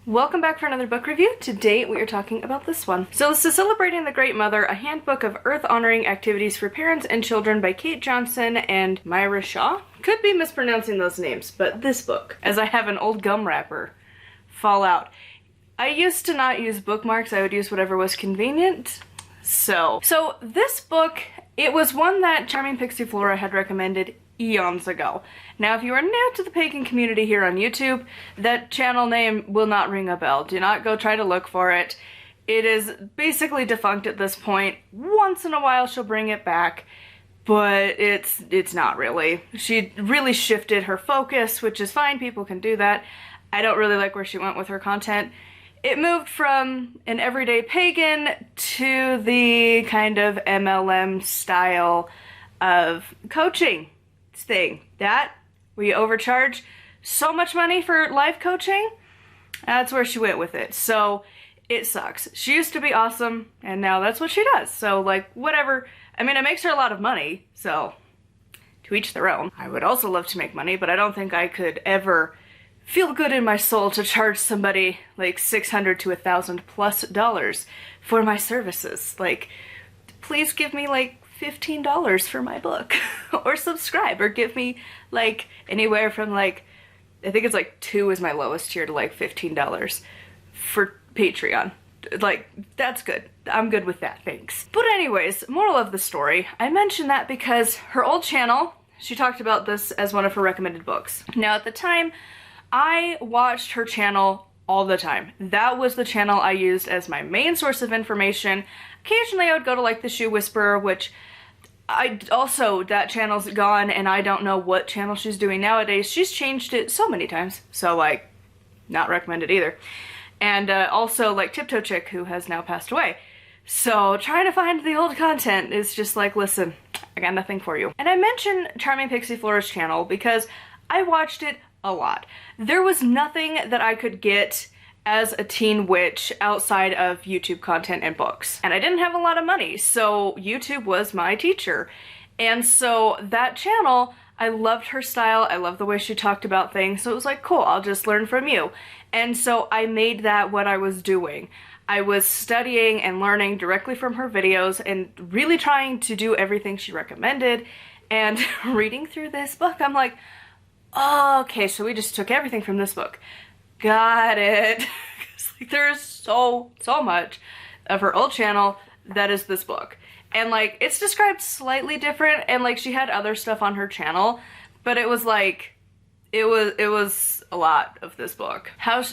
Welcome back for another book review. Today we are talking about this one. So this is Celebrating the Great Mother, a handbook of earth-honoring activities for parents and children by Cait Johnson and Maura Shaw. Could be mispronouncing those names, but this book, as I have an old gum wrapper fall out. I used to not use bookmarks, I would use whatever was convenient. So this book, it was one that Charming Pixie Flora had recommended eons ago. Now, if you are new to the pagan community here on YouTube, that channel name will not ring a bell. Do not go try to look for it. It is basically defunct at this point. Once in a while she'll bring it back, but it's not really. She really shifted her focus, which is fine, people can do that. I don't really like where she went with her content. It moved from an everyday pagan to the kind of MLM style of coaching thing. That, where you overcharge so much money for life coaching, that's where she went with it. So it sucks. She used to be awesome, and now that's what she does. So, like, whatever. I mean, it makes her a lot of money, so to each their own. I would also love to make money, but I don't think I could ever feel good in my soul to charge somebody like $600 to $1,000+ for my services. Like, please give me like $15 for my book or subscribe, or give me like anywhere from like, I think it's like 2 is my lowest tier, to like $15 for Patreon. Like, that's good. I'm good with that, thanks. But anyways, moral of the story, I mentioned that because her old channel, she talked about this as one of her recommended books. Now at the time, I watched her channel all the time. That was the channel I used as my main source of information. Occasionally I would go to like the Shoe Whisperer, which that channel's gone, and I don't know what channel she's doing nowadays. She's changed it so many times, so like, not recommended either. And also like Tiptoe Chick, who has now passed away. So trying to find the old content is just like, listen, I got nothing for you. And I mentioned Charming Pixie Flora's channel because I watched it a lot. There was nothing that I could get as a teen witch outside of YouTube content and books. And I didn't have a lot of money, so YouTube was my teacher. And so that channel, I loved her style, I loved the way she talked about things, so it was like, cool, I'll just learn from you. And so I made that what I was doing. I was studying and learning directly from her videos and really trying to do everything she recommended. And reading through this book, I'm like, oh, okay, so we just took everything from this book. Got it. Like, there's so much of her old channel that is this book. And like, it's described slightly different, and like, she had other stuff on her channel, but it was like, it was a lot of this book.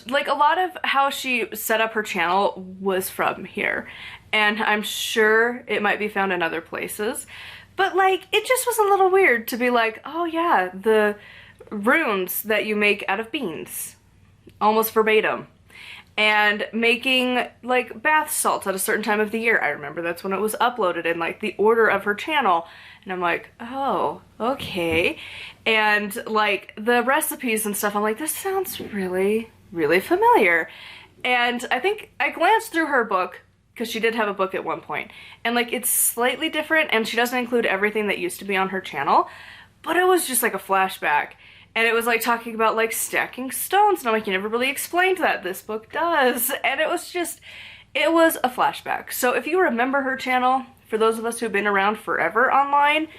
Like, a lot of how she set up her channel was from here. And I'm sure it might be found in other places. But like, it just was a little weird to be like, oh yeah, the runes that you make out of beans. Almost verbatim. And making like bath salts at a certain time of the year. I remember that's when it was uploaded in like the order of her channel. And I'm like, oh, okay. And like the recipes and stuff, I'm like, this sounds really, really familiar. And I think I glanced through her book, because she did have a book at one point, and like, it's slightly different, and she doesn't include everything that used to be on her channel, but it was just like a flashback. And it was like talking about like stacking stones, and I'm like, you never really explained that. This book does. And it was just, it was a flashback. So if you remember her channel, for those of us who've been around forever online,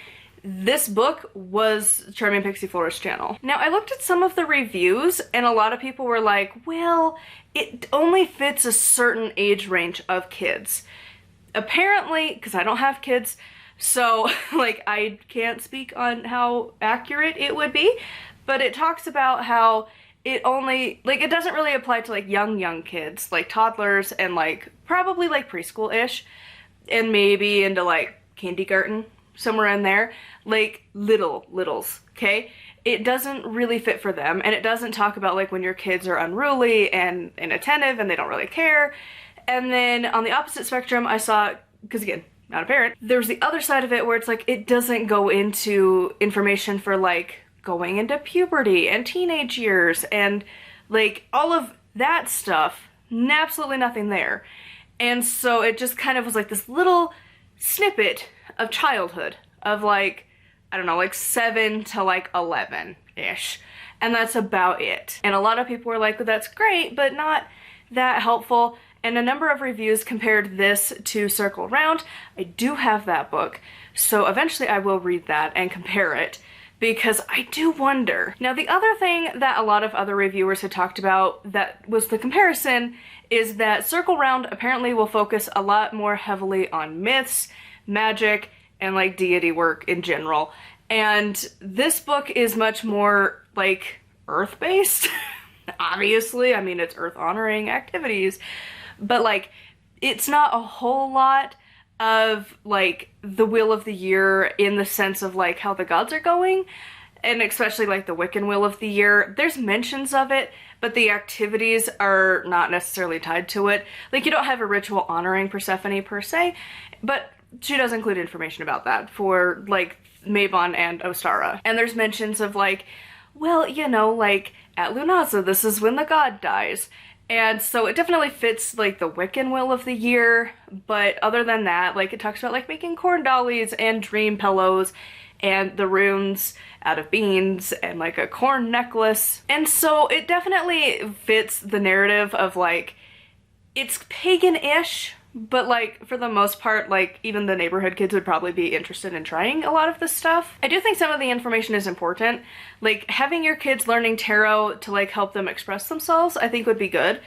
this book was Charming Pixie Flora's channel. Now, I looked at some of the reviews, and a lot of people were like, well, it only fits a certain age range of kids. Apparently, because I don't have kids, so like, I can't speak on how accurate it would be, but it talks about how it only, like, it doesn't really apply to like young kids, like toddlers and like probably like preschool-ish, and maybe into like kindergarten, somewhere in there, like littles, okay? It doesn't really fit for them, and it doesn't talk about like when your kids are unruly and inattentive and they don't really care. And then on the opposite spectrum, I saw, because again, not a parent, there's the other side of it where it's like, it doesn't go into information for like going into puberty and teenage years and like all of that stuff. Absolutely nothing there. And so it just kind of was like this little snippet of childhood of like, I don't know, like 7 to like 11-ish. And that's about it. And a lot of people were like, well, that's great, but not that helpful, and a number of reviews compared this to Circle Round. I do have that book, so eventually I will read that and compare it, because I do wonder. Now, the other thing that a lot of other reviewers had talked about that was the comparison is that Circle Round apparently will focus a lot more heavily on myths, magic, and like deity work in general. And this book is much more like earth-based. Obviously, I mean, it's earth-honoring activities, but like it's not a whole lot of like the Wheel of the Year in the sense of like how the gods are going, and especially like the Wiccan Wheel of the Year. There's mentions of it, but the activities are not necessarily tied to it. Like, you don't have a ritual honoring Persephone per se, but she does include information about that for like Mabon and Ostara. And there's mentions of like, well, you know, like at Lunaza, this is when the god dies. And so it definitely fits like the Wiccan Wheel of the Year, but other than that, like it talks about like making corn dollies and dream pillows and the runes out of beans and like a corn necklace. And so it definitely fits the narrative of like, it's pagan-ish, but like for the most part, like even the neighborhood kids would probably be interested in trying a lot of this stuff. I do think some of the information is important. Like having your kids learning tarot to like help them express themselves, I think would be good.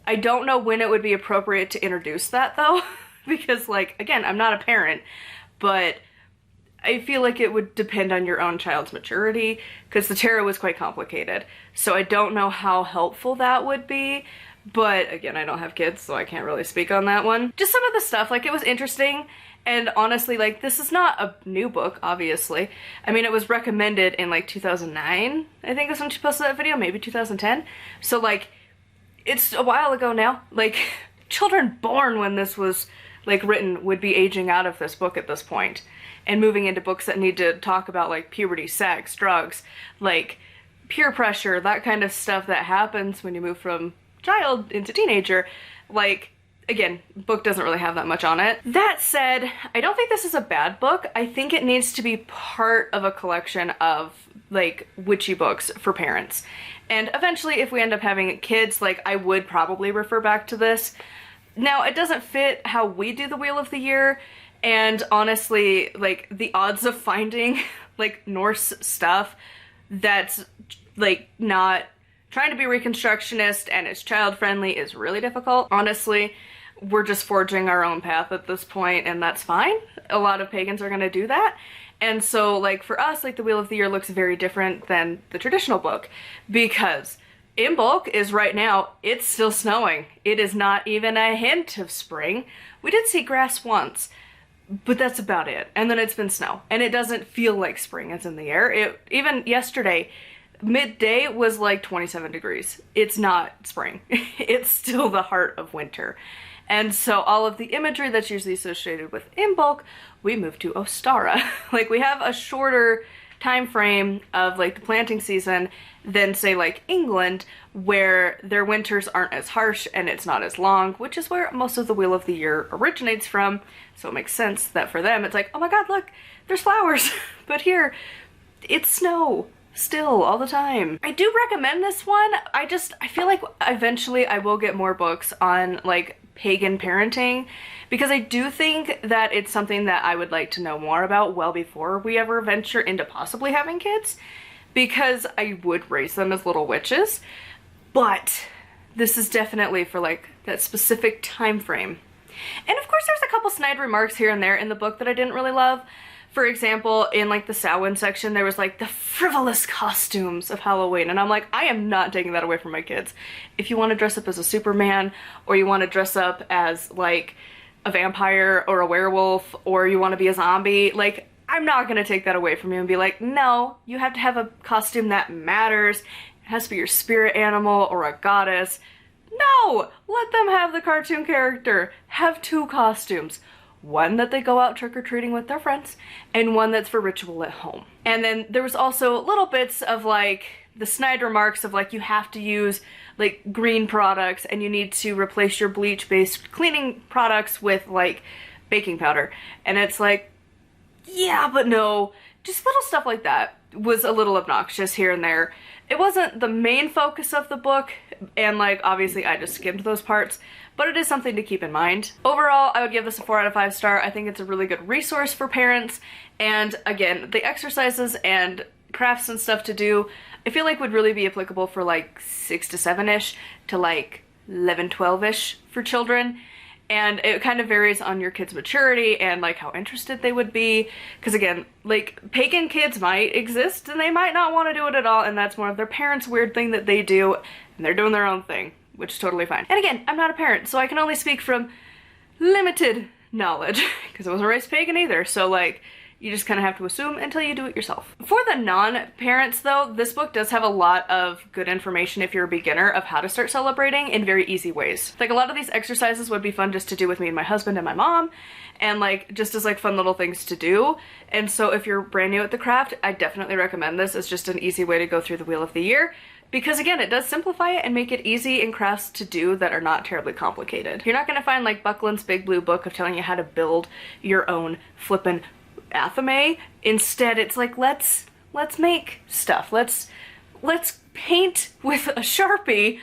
I don't know when it would be appropriate to introduce that though, because like, again, I'm not a parent, but I feel like it would depend on your own child's maturity, because the tarot is quite complicated. So I don't know how helpful that would be. But again, I don't have kids, so I can't really speak on that one. Just some of the stuff, like it was interesting, and honestly, like this is not a new book, obviously. I mean, it was recommended in like 2009, I think is when she posted that video, maybe 2010. So like, it's a while ago now. Like, children born when this was like written would be aging out of this book at this point, and moving into books that need to talk about like puberty, sex, drugs, like peer pressure, that kind of stuff that happens when you move from child into teenager. Like, again, book doesn't really have that much on it. That said, I don't think this is a bad book. I think it needs to be part of a collection of like witchy books for parents. And eventually, if we end up having kids, like I would probably refer back to this. Now, it doesn't fit how we do the Wheel of the Year, and honestly, like the odds of finding like Norse stuff that's like not trying to be Reconstructionist and is child-friendly is really difficult. Honestly, we're just forging our own path at this point, and that's fine. A lot of pagans are gonna do that. And so, like, for us, like, the Wheel of the Year looks very different than the traditional book, because Imbolc is right now, it's still snowing. It is not even a hint of spring. We did see grass once, but that's about it. And then it's been snow, and it doesn't feel like spring is in the air. Even yesterday, midday was like 27 degrees. It's not spring. It's still the heart of winter. And so all of the imagery that's usually associated with Imbolc, we move to Ostara. Like, we have a shorter time frame of like the planting season than say like England, where their winters aren't as harsh and it's not as long, which is where most of the Wheel of the Year originates from. So it makes sense that for them it's like, oh my god, look, there's flowers. But here, it's snow. Still, all the time. I do recommend this one. I feel like eventually I will get more books on like pagan parenting, because I do think that it's something that I would like to know more about well before we ever venture into possibly having kids, because I would raise them as little witches. But this is definitely for like that specific time frame. And of course there's a couple snide remarks here and there in the book that I didn't really love. For example, in like the Samhain section, there was like the frivolous costumes of Halloween, and I'm like, I am not taking that away from my kids. If you want to dress up as a Superman, or you want to dress up as like a vampire or a werewolf, or you want to be a zombie, like, I'm not gonna take that away from you and be like, no, you have to have a costume that matters. It has to be your spirit animal or a goddess. No! Let them have the cartoon character. Have two costumes. One that they go out trick-or-treating with their friends, and one that's for ritual at home. And then there was also little bits of like the snide remarks of like, you have to use like green products and you need to replace your bleach-based cleaning products with like baking powder. And it's like, yeah, but no. Just little stuff like that was a little obnoxious here and there. It wasn't the main focus of the book, and like obviously I just skimmed those parts, but it is something to keep in mind. Overall, I would give this a 4 out of 5 star. I think it's a really good resource for parents, and again, the exercises and crafts and stuff to do, I feel like would really be applicable for like 6 to 7-ish to like 11, 12-ish for children. And it kind of varies on your kid's maturity and like how interested they would be. Because again, like pagan kids might exist and they might not want to do it at all, and that's more of their parents' weird thing that they do, and they're doing their own thing, which is totally fine. And again, I'm not a parent, so I can only speak from limited knowledge because I wasn't raised pagan either. So like, you just kind of have to assume until you do it yourself. For the non-parents though, this book does have a lot of good information if you're a beginner of how to start celebrating in very easy ways. Like a lot of these exercises would be fun just to do with me and my husband and my mom, and like just as like fun little things to do. And so if you're brand new at the craft, I definitely recommend this as just an easy way to go through the Wheel of the Year. Because again, it does simplify it and make it easy in crafts to do that are not terribly complicated. You're not gonna find like Buckland's Big Blue Book of telling you how to build your own flippin' athame. Instead, it's like, let's make stuff. Let's paint with a Sharpie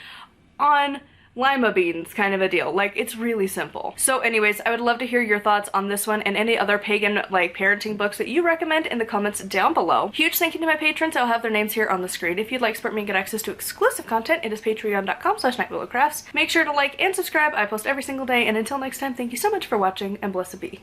on lima beans kind of a deal. Like, it's really simple. So anyways, I would love to hear your thoughts on this one and any other pagan like parenting books that you recommend in the comments down below. Huge thank you to my patrons. I'll have their names here on the screen. If you'd like to support me and get access to exclusive content, it is patreon.com/nightwillowcrafts. Make sure to like and subscribe. I post every single day, and until next time, thank you so much for watching, and blessed be.